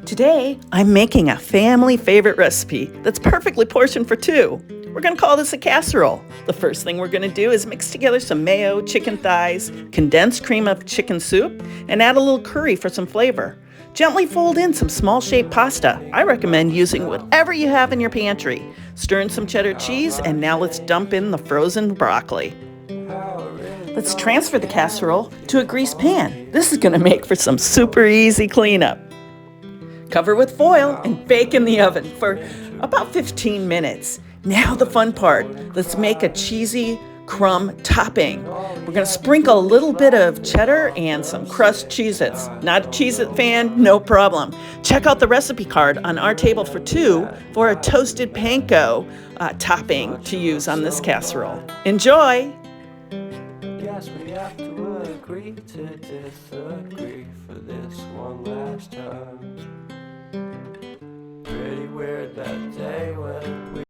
Today, I'm making a family favorite recipe that's perfectly portioned for two. We're going to call this a casserole. The first thing we're going to do is mix together some mayo, chicken thighs, condensed cream of chicken soup, and add a little curry for some flavor. Gently fold in some small-shaped pasta. I recommend using whatever you have in your pantry. Stir in some cheddar cheese, and now let's dump in the frozen broccoli. Let's transfer the casserole to a greased pan. This is going to make for some super easy cleanup. Cover with foil and bake in the oven for about 15 minutes. Now the fun part. Let's make a cheesy crumb topping. We're going to sprinkle a little bit of cheddar and some crushed Cheez-Its. Not a Cheez-It fan? No problem. Check out the recipe card on our table for two for a toasted panko topping to use on this casserole. Enjoy! Guess we have to agree to disagree for this one last time. Pretty weird that day when